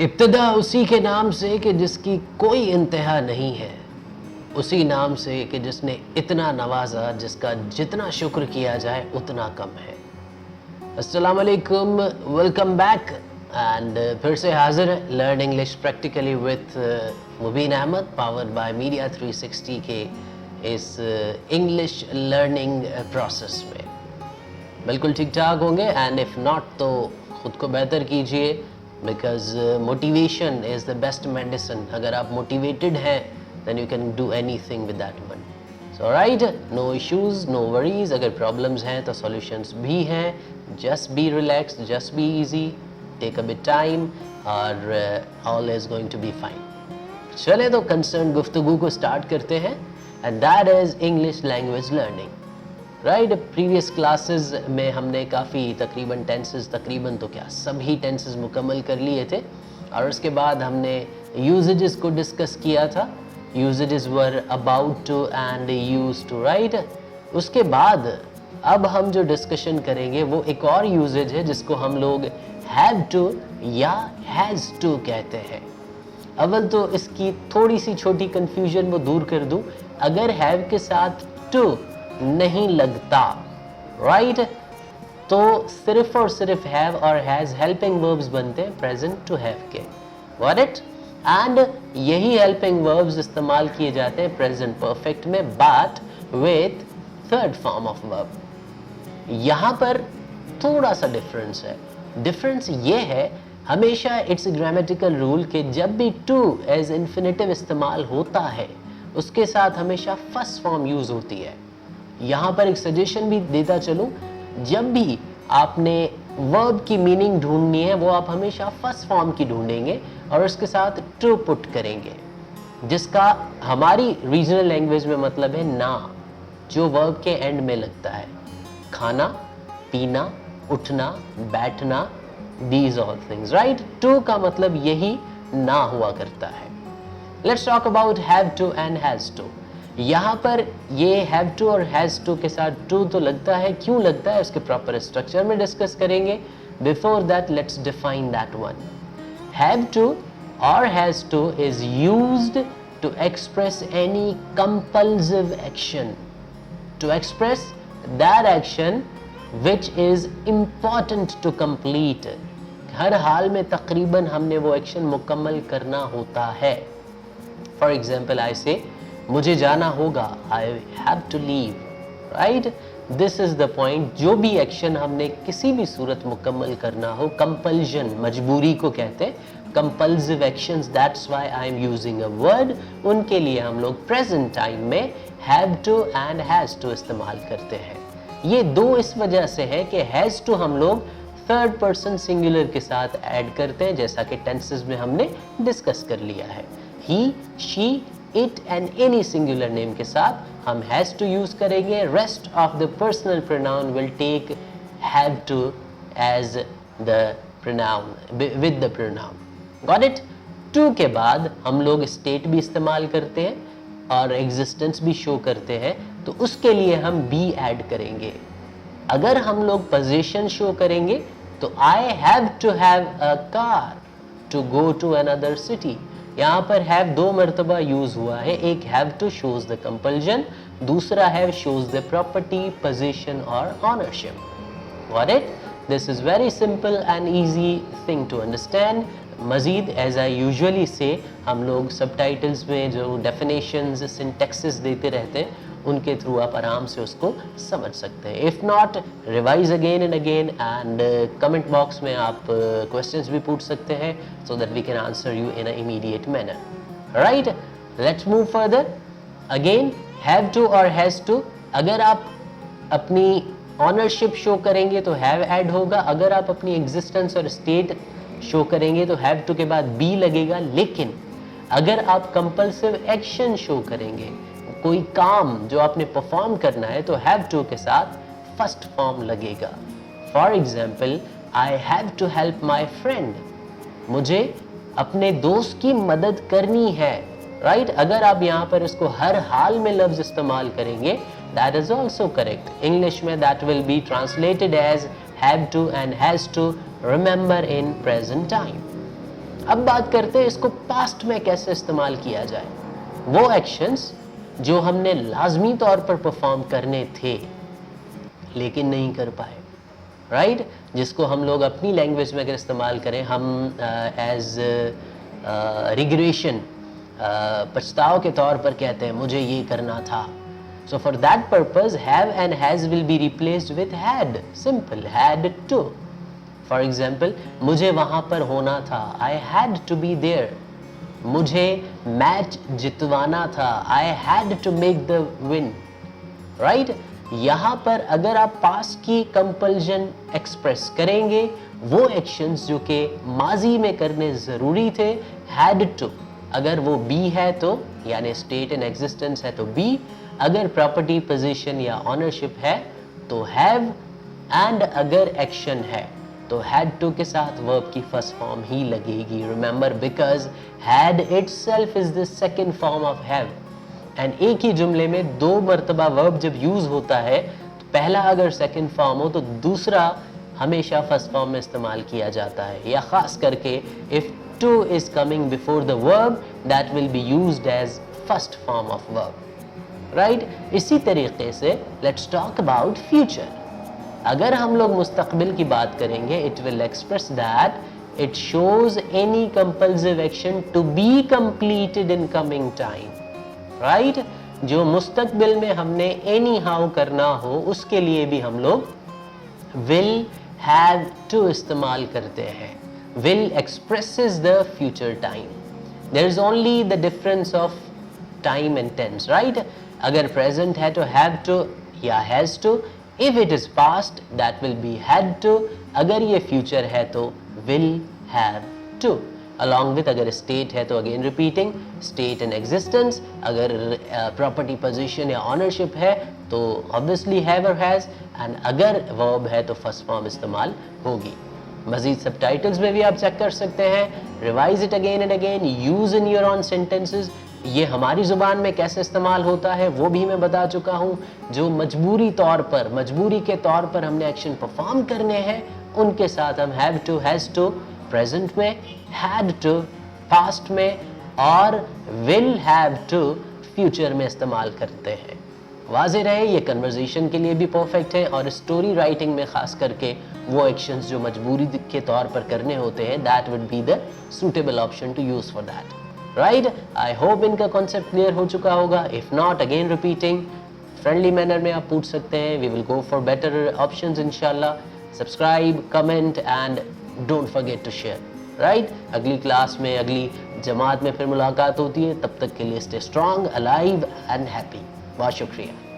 इब्तिदा उसी के नाम से कि जिसकी कोई इंतहा नहीं है, उसी नाम से कि जिसने इतना नवाजा जिसका जितना शुक्र किया जाए उतना कम है। अस्सलाम वालेकुम, वेलकम बैक एंड फिर से हाजिर है learn English practically with Mubeen Ahmed, powered by Media 360 के इस इंग्लिश लर्निंग प्रोसेस में। बिल्कुल ठीक ठाक होंगे एंड इफ़ नॉट तो ख़ुद को बेहतर कीजिए, because motivation is the best medicine. अगर आप मोटिवेटेड हैं then you can do anything with that one. So right, no issues, no worries. अगर problems हैं तो solutions भी हैं. Just be relaxed, just be easy, take a bit time और all is going to be fine. चले तो concerned गुफ्तगू को start करते हैं and that is English language learning. Right, previous classes में हमने काफ़ी तकरीबन टेंसेस, तकरीबन तो क्या सभी टेंसेस मुकम्मल कर लिए थे और उसके बाद हमने यूजेजेस को डिस्कस किया था. Usages were about to and use to, right. उसके बाद अब हम जो डिस्कशन करेंगे वो एक और यूजेज है जिसको हम लोग हैव टू या हैज़ टू कहते हैं. अव्वल तो इसकी थोड़ी सी छोटी कन्फ्यूजन वो दूर कर दूं. अगर हैव के साथ टू नहीं लगता, राइट, तो सिर्फ और सिर्फ हैव और हैज हेल्पिंग वर्ब्स बनते हैं प्रेजेंट टू हैव के. Got it? एंड यही हेल्पिंग वर्ब्स इस्तेमाल किए जाते हैं प्रेजेंट परफेक्ट में, but with third form of verb. यहां पर थोड़ा सा डिफरेंस है. डिफरेंस ये है, हमेशा इट्स ग्रामेटिकल रूल कि जब भी टू एज इन्फिनेटिव इस्तेमाल होता है उसके साथ हमेशा फर्स्ट फॉर्म यूज होती है. यहाँ पर एक सजेशन भी देता चलूँ, जब भी आपने वर्ब की मीनिंग ढूंढनी है वो आप हमेशा फर्स्ट फॉर्म की ढूंढेंगे और उसके साथ टू पुट करेंगे, जिसका हमारी रीजनल लैंग्वेज में मतलब है ना, जो वर्ब के एंड में लगता है. खाना, पीना, उठना, बैठना, these all things, right. To का मतलब यही ना हुआ करता है. Let's talk about have to and has to. यहाँ पर ये हैव टू और हैज़ टू के साथ टू तो लगता है, क्यों लगता है उसके प्रॉपर स्ट्रक्चर में डिस्कस करेंगे. Before that let's define that one. Have to और has to is used to express any compulsive action, to express that action which is important to complete. हर हाल में तकरीबन हमने वो एक्शन मुकम्मल करना होता है. फॉर एग्जाम्पल आई से मुझे जाना होगा, I have to leave, right. This is the point. जो भी एक्शन हमने किसी भी सूरत मुकम्मल करना हो, कंपल्जन, मजबूरी को कहते हैं, compulsive actions, that's why I am using a word. उनके लिए हम लोग प्रेजेंट टाइम में have to and has to इस्तेमाल करते हैं. ये दो इस वजह से है कि हैज टू हम लोग थर्ड पर्सन सिंगुलर के साथ ऐड करते हैं, जैसा कि टेंसेस में हमने डिस्कस कर लिया है. He, she, it and any singular name के साथ हम हैज टू यूज करेंगे. Rest of the personal pronoun will take have to as the pronoun, with the pronoun. Got it? To के बाद हम लोग स्टेट भी इस्तेमाल करते हैं और एग्जिस्टेंस भी शो करते हैं, तो उसके लिए हम बी ऐड करेंगे. अगर हम लोग पोजीशन शो करेंगे तो I have to have a car to go to another city. यहाँ पर हैव दो मरतबा यूज हुआ है. एक have to shows the compulsion, दूसरा have shows the property, possession और ownership. Got it? This is very simple and easy thing to understand. मजीद एज आई यूजुअली से हम लोग सबटाइटल्स में जो डेफिनेशंस, सिंटैक्सेस देते रहते हैं, उनके थ्रू आप आराम से उसको समझ सकते हैं. If not, revise again and again and comment box में आप क्वेश्चंस भी पूछ सकते हैं so that we can answer you in a immediate manner. Right, let's move further. Again have to और हैज़ टू. अगर आप अपनी ऑनरशिप शो करेंगे तो हैव ऐड होगा. अगर आप अपनी एग्जिस्टेंस और स्टेट शो करेंगे तो हैव टू के बाद बी लगेगा. लेकिन अगर आप कंपल्सिव एक्शन शो करेंगे, कोई काम जो आपने परफॉर्म करना है, तो हैव टू के साथ फर्स्ट फॉर्म लगेगा. For example, I have to help my friend. मुझे अपने दोस्त की मदद करनी है. राइट, अगर आप यहाँ पर इसको हर हाल में लफ्ज इस्तेमाल करेंगे, that is also correct. English में that will be translated as have to and has to remember in present time. अब बात करते हैं इसको पास्ट में कैसे इस्तेमाल किया जाए। वो एक्शंस जो हमने लाजमी तौर पर परफॉर्म करने थे लेकिन नहीं कर पाए, राइट? जिसको हम लोग अपनी लैंग्वेज में अगर इस्तेमाल करें, हम एज रिग्रेशन, पछताव के तौर पर कहते हैं मुझे ये करना था। So for that purpose have and has will be replaced with had. Simple, had to. For example, मुझे वहां पर होना था, I had to be there. मुझे मैच जितवाना था, I had to make the win, right? यहां पर अगर आप पास्ट की कंपल्जन एक्सप्रेस करेंगे, वो एक्शंस जो कि माजी में करने जरूरी थे, हैड टू। अगर वो बी है तो, यानी स्टेट इन एग्जिस्टेंस है तो बी, अगर प्रॉपर्टी पोजीशन या ऑनरशिप है तो हैव, एंड अगर एक्शन है तो हैड टू के साथ वर्ब की फर्स्ट फॉर्म ही लगेगी। Remember, because had itself is the second form of have. And एक ही जुमले में दो मर्तबा वर्ब जब यूज होता है तो पहला अगर सेकंड फॉर्म हो तो दूसरा हमेशा फर्स्ट फॉर्म में इस्तेमाल किया जाता है, या खास करके if to is coming before the verb that will be used as first form of verb, right? इसी तरीके से लेट्स टॉक अबाउट फ्यूचर। अगर हम लोग मुस्तकबिल की बात करेंगे, it will express that it shows any compulsive action to be completed in coming time, right? जो मुस्तकबिल में हमने एनी हाउ करना हो उसके लिए भी हम लोग विल हैव टू इस्तेमाल करते हैं। Will expresses the future time. There is only the difference of time and tense, right? अगर प्रेजेंट है तो हैव टू या has to, if it is past that will be had to, अगर ये future है तो will have to. Along with अगर state है तो again repeating, state in existence. अगर प्रॉपर्टी पोजीशन या ऑनरशिप है तो ऑब्वियसली हैव और हैज, एंड अगर वर्ब है तो फर्स्ट फॉर्म इस्तेमाल होगी। मजीद सबटाइटल्स में भी आप चेक कर सकते हैं। Revise it again and again, use in your on sentences. ये हमारी ज़ुबान में कैसे इस्तेमाल होता है वो भी मैं बता चुका हूँ। जो मजबूरी के तौर पर हमने एक्शन परफॉर्म करने हैं उनके साथ हम have to, has to present में, हैड टू पास्ट में, और विल हैव टू फ्यूचर में इस्तेमाल करते हैं। वाज़ेह रहे, ये कन्वर्सेशन के लिए भी परफेक्ट है, और स्टोरी राइटिंग में खास करके वो एक्शंस जो मजबूरी के तौर पर करने होते हैं, that would be the suitable option to use for that, right? I hope इनका कॉन्सेप्ट क्लियर हो चुका होगा। If not, again repeating, friendly manner में आप पूछ सकते हैं। We will go for better options इंशाल्लाह। Subscribe, comment and don't forget to share, right? अगली क्लास में, अगली जमात में फिर मुलाकात होती है। तब तक के लिए stay strong, alive and happy. बहुत शुक्रिया।